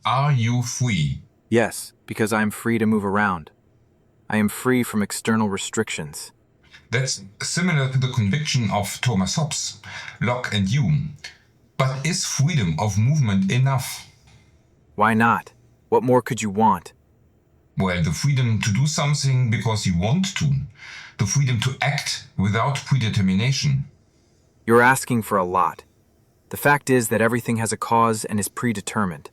Are you free? Yes, because I am free to move around. I am free from external restrictions. That's similar to the conviction of Thomas Hobbes, Locke and Hume. But is freedom of movement enough? Why not? What more could you want? Well, the freedom to do something because you want to. The freedom to act without predetermination. You're asking for a lot. The fact is that everything has a cause and is predetermined.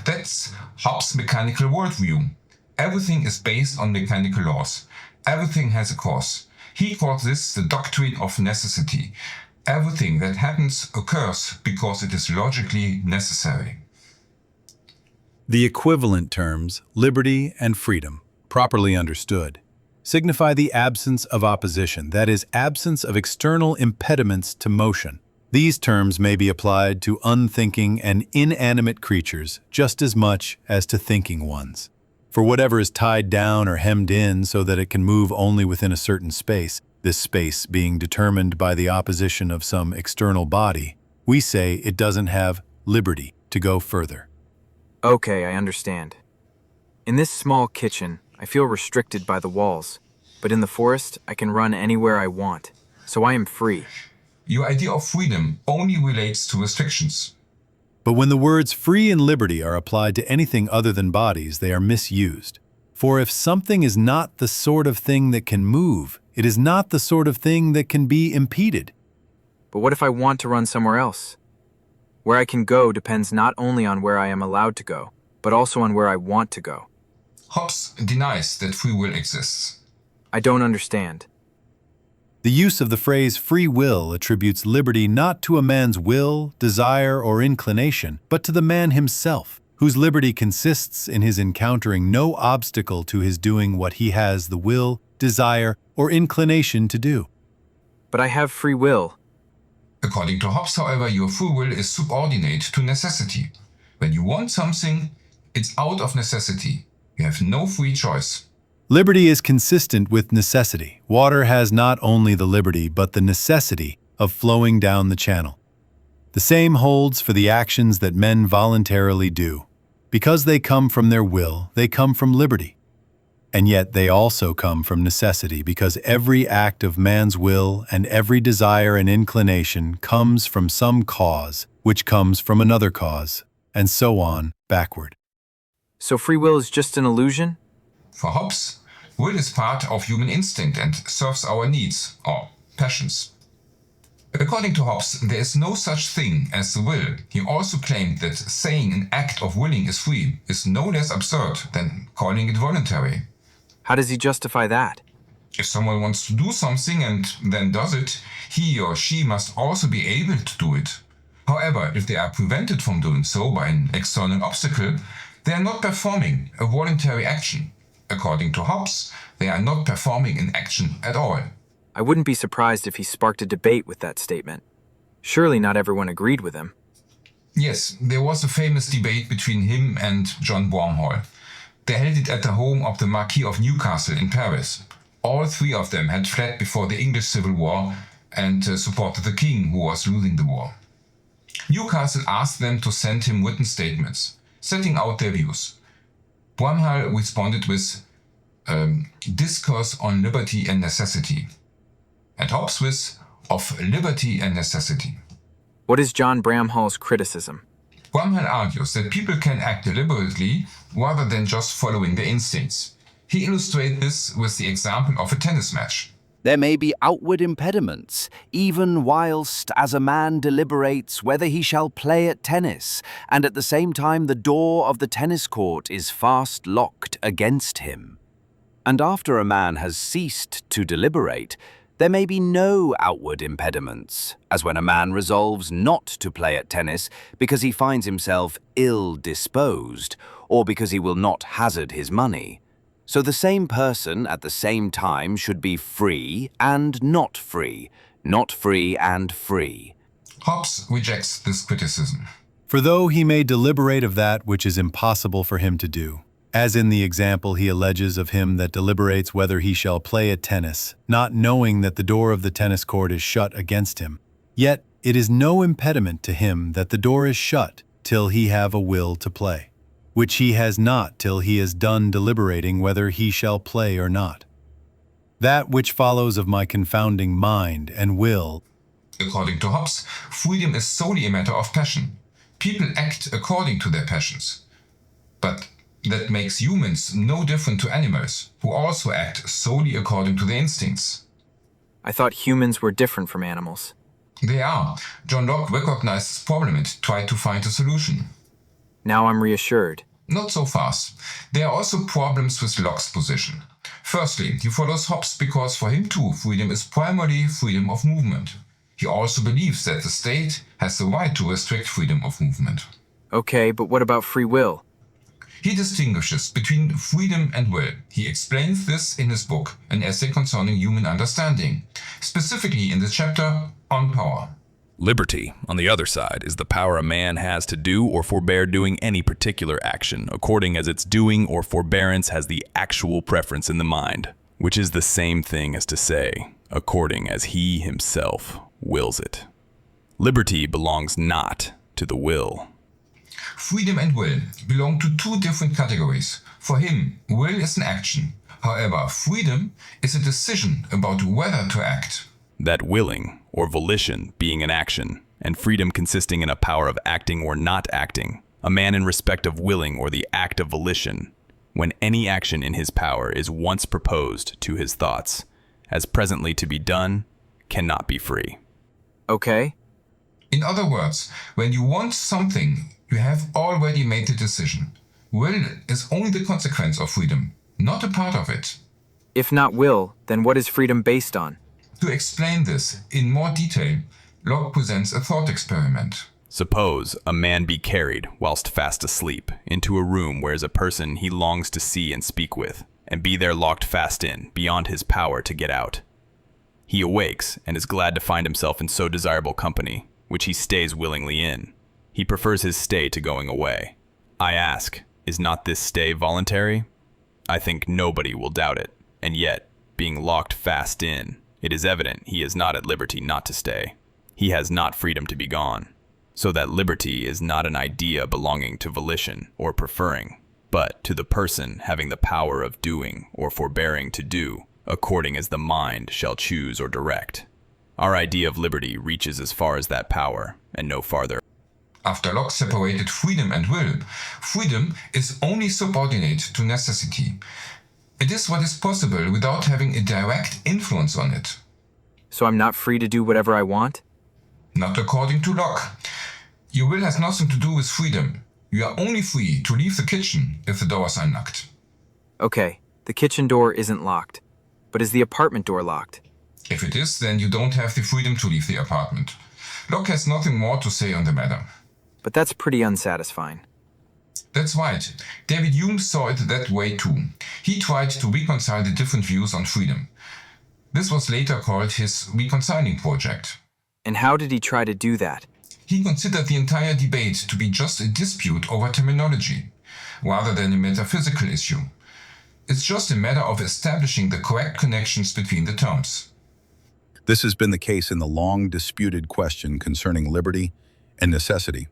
That's Hobbes' mechanical worldview. Everything is based on mechanical laws. Everything has a cause. He calls this the doctrine of necessity. Everything that happens occurs because it is logically necessary. The equivalent terms, liberty and freedom, properly understood, signify the absence of opposition, that is, absence of external impediments to motion. These terms may be applied to unthinking and inanimate creatures just as much as to thinking ones. For whatever is tied down or hemmed in so that it can move only within a certain space, this space being determined by the opposition of some external body, we say it doesn't have liberty to go further. Okay, I understand. In this small kitchen, I feel restricted by the walls, but in the forest, I can run anywhere I want, so I am free. Your idea of freedom only relates to restrictions. But when the words free and liberty are applied to anything other than bodies, they are misused. For if something is not the sort of thing that can move, it is not the sort of thing that can be impeded. But what if I want to run somewhere else? Where I can go depends not only on where I am allowed to go, but also on where I want to go. Hobbes denies that free will exists. I don't understand. The use of the phrase free will attributes liberty not to a man's will, desire, or inclination, but to the man himself, whose liberty consists in his encountering no obstacle to his doing what he has the will, desire, or inclination to do. But I have free will. According to Hobbes, however, your free will is subordinate to necessity. When you want something, it's out of necessity. You have no free choice. Liberty is consistent with necessity. Water has not only the liberty but the necessity of flowing down the channel. The same holds for the actions that men voluntarily do. Because they come from their will, they come from liberty. And yet they also come from necessity, because every act of man's will and every desire and inclination comes from some cause, which comes from another cause, and so on, backward. So free will is just an illusion? For Hobbes, will is part of human instinct and serves our needs, or passions. According to Hobbes, there is no such thing as the will. He also claimed that saying an act of willing is free is no less absurd than calling it voluntary. How does he justify that? If someone wants to do something and then does it, he or she must also be able to do it. However, if they are prevented from doing so by an external obstacle, they are not performing a voluntary action. According to Hobbes, they are not performing an action at all. I wouldn't be surprised if he sparked a debate with that statement. Surely not everyone agreed with him. Yes, there was a famous debate between him and John Bramhall. They held it at the home of the Marquis of Newcastle in Paris. All three of them had fled before the English Civil War and supported the king, who was losing the war. Newcastle asked them to send him written statements, setting out their views. Bramhall responded with discourse on liberty and necessity, and Hobbes with of liberty and necessity. What is John Bramhall's criticism? Bramhall argues that people can act deliberately rather than just following their instincts. He illustrates this with the example of a tennis match. There may be outward impediments, even whilst as a man deliberates whether he shall play at tennis, and at the same time the door of the tennis court is fast locked against him. And after a man has ceased to deliberate, there may be no outward impediments, as when a man resolves not to play at tennis because he finds himself ill-disposed, or because he will not hazard his money. So the same person at the same time should be free and not free and free. Hobbes rejects this criticism. For though he may deliberate of that which is impossible for him to do, as in the example he alleges of him that deliberates whether he shall play at tennis, not knowing that the door of the tennis court is shut against him, yet it is no impediment to him that the door is shut, till he have a will to play, which he has not till he is done deliberating whether he shall play or not. That which follows of my confounding mind and will. According to Hobbes, freedom is solely a matter of passion. People act according to their passions. But that makes humans no different to animals, who also act solely according to their instincts. I thought humans were different from animals. They are. John Locke recognized this problem and tried to find a solution. Now I'm reassured. Not so fast. There are also problems with Locke's position. Firstly, he follows Hobbes because for him too, freedom is primarily freedom of movement. He also believes that the state has the right to restrict freedom of movement. Okay, but what about free will? He distinguishes between freedom and will. He explains this in his book, An Essay Concerning Human Understanding, specifically in the chapter on power. Liberty, on the other side, is the power a man has to do or forbear doing any particular action, according as its doing or forbearance has the actual preference in the mind, which is the same thing as to say, according as he himself wills it. Liberty belongs not to the will. Freedom and will belong to two different categories. For him, will is an action. However, freedom is a decision about whether to act. That willing, or volition, being an action, and freedom consisting in a power of acting or not acting, a man in respect of willing or the act of volition, when any action in his power is once proposed to his thoughts, as presently to be done, cannot be free. Okay. In other words, when you want something, you have already made the decision. Will is only the consequence of freedom, not a part of it. If not will, then what is freedom based on? To explain this in more detail, Locke presents a thought experiment. Suppose a man be carried, whilst fast asleep, into a room where is a person he longs to see and speak with, and be there locked fast in, beyond his power to get out. He awakes, and is glad to find himself in so desirable company, which he stays willingly in. He prefers his stay to going away. I ask, is not this stay voluntary? I think nobody will doubt it, and yet, being locked fast in, it is evident he is not at liberty not to stay. He has not freedom to be gone. So that liberty is not an idea belonging to volition or preferring, but to the person having the power of doing or forbearing to do, according as the mind shall choose or direct. Our idea of liberty reaches as far as that power, and no farther. After Locke separated freedom and will, freedom is only subordinate to necessity. It is what is possible without having a direct influence on it. So I'm not free to do whatever I want? Not according to Locke. Your will has nothing to do with freedom. You are only free to leave the kitchen if the doors are locked. Okay, the kitchen door isn't locked. But is the apartment door locked? If it is, then you don't have the freedom to leave the apartment. Locke has nothing more to say on the matter. But that's pretty unsatisfying. That's right. David Hume saw it that way too. He tried to reconcile the different views on freedom. This was later called his reconciling project. And how did he try to do that? He considered the entire debate to be just a dispute over terminology, rather than a metaphysical issue. It's just a matter of establishing the correct connections between the terms. This has been the case in the long disputed question concerning liberty and necessity,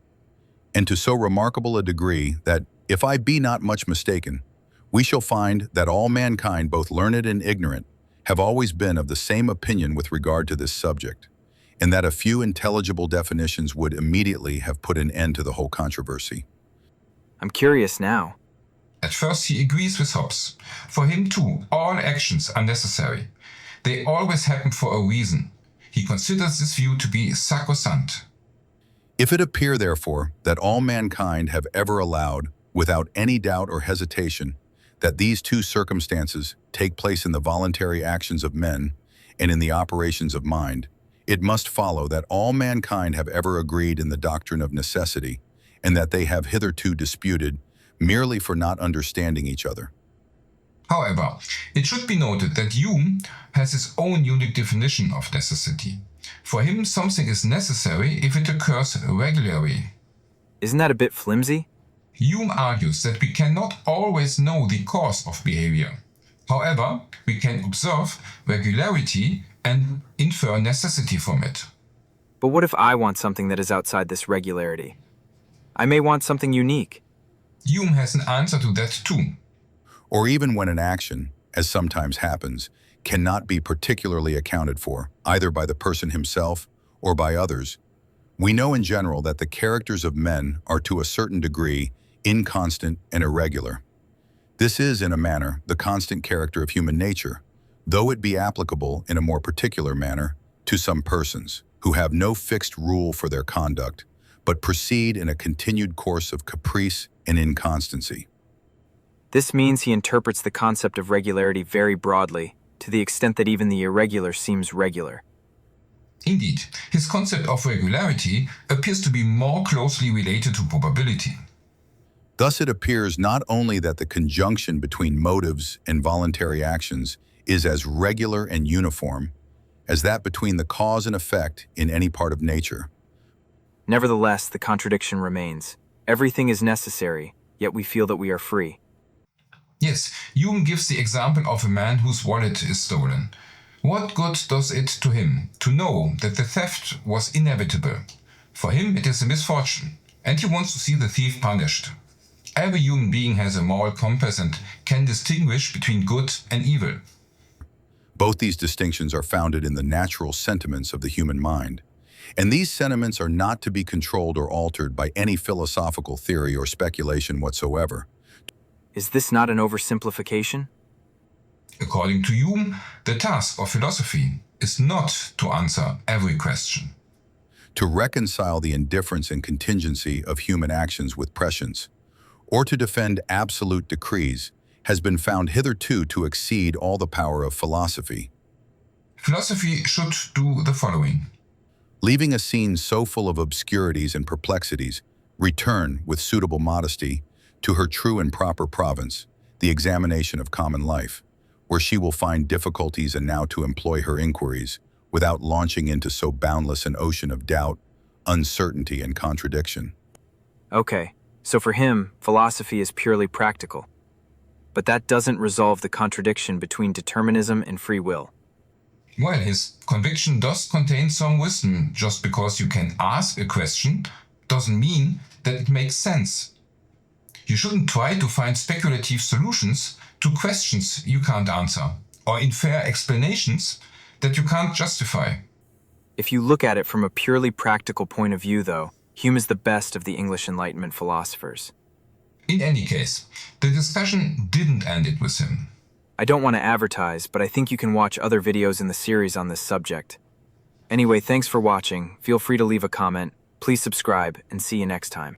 and to so remarkable a degree that, if I be not much mistaken, we shall find that all mankind, both learned and ignorant, have always been of the same opinion with regard to this subject, and that a few intelligible definitions would immediately have put an end to the whole controversy. I'm curious now. At first he agrees with Hobbes. For him too, all actions are necessary. They always happen for a reason. He considers this view to be sacrosanct. If it appear, therefore, that all mankind have ever allowed, without any doubt or hesitation, that these two circumstances take place in the voluntary actions of men and in the operations of mind, it must follow that all mankind have ever agreed in the doctrine of necessity, and that they have hitherto disputed merely for not understanding each other. However, it should be noted that Hume has his own unique definition of necessity. For him, something is necessary if it occurs regularly. Isn't that a bit flimsy? Hume argues that we cannot always know the cause of behavior. However, we can observe regularity and infer necessity from it. But what if I want something that is outside this regularity? I may want something unique. Hume has an answer to that too. Or even when an action, as sometimes happens, cannot be particularly accounted for, either by the person himself or by others, we know in general that the characters of men are to a certain degree inconstant and irregular. This is, in a manner, the constant character of human nature, though it be applicable in a more particular manner to some persons who have no fixed rule for their conduct, but proceed in a continued course of caprice and inconstancy. This means he interprets the concept of regularity very broadly, to the extent that even the irregular seems regular. Indeed, his concept of regularity appears to be more closely related to probability. Thus it appears not only that the conjunction between motives and voluntary actions is as regular and uniform as that between the cause and effect in any part of nature. Nevertheless, the contradiction remains. Everything is necessary, yet we feel that we are free. Yes, Hume gives the example of a man whose wallet is stolen. What good does it to him to know that the theft was inevitable? For him it is a misfortune, and he wants to see the thief punished. Every human being has a moral compass and can distinguish between good and evil. Both these distinctions are founded in the natural sentiments of the human mind, and these sentiments are not to be controlled or altered by any philosophical theory or speculation whatsoever. Is this not an oversimplification? According to Hume, the task of philosophy is not to answer every question. To reconcile the indifference and contingency of human actions with prescience, or to defend absolute decrees, has been found hitherto to exceed all the power of philosophy. Philosophy should do the following. Leaving a scene so full of obscurities and perplexities, return, with suitable modesty, to her true and proper province, the examination of common life, where she will find difficulties and now to employ her inquiries, without launching into so boundless an ocean of doubt, uncertainty, and contradiction. Okay, so for him, philosophy is purely practical. But that doesn't resolve the contradiction between determinism and free will. Well, his conviction does contain some wisdom. Just because you can ask a question doesn't mean that it makes sense. You shouldn't try to find speculative solutions to questions you can't answer, or infer explanations that you can't justify. If you look at it from a purely practical point of view, though, Hume is the best of the English Enlightenment philosophers. In any case, the discussion didn't end it with him. I don't want to advertise, but I think you can watch other videos in the series on this subject. Anyway, thanks for watching. Feel free to leave a comment. Please subscribe, and see you next time.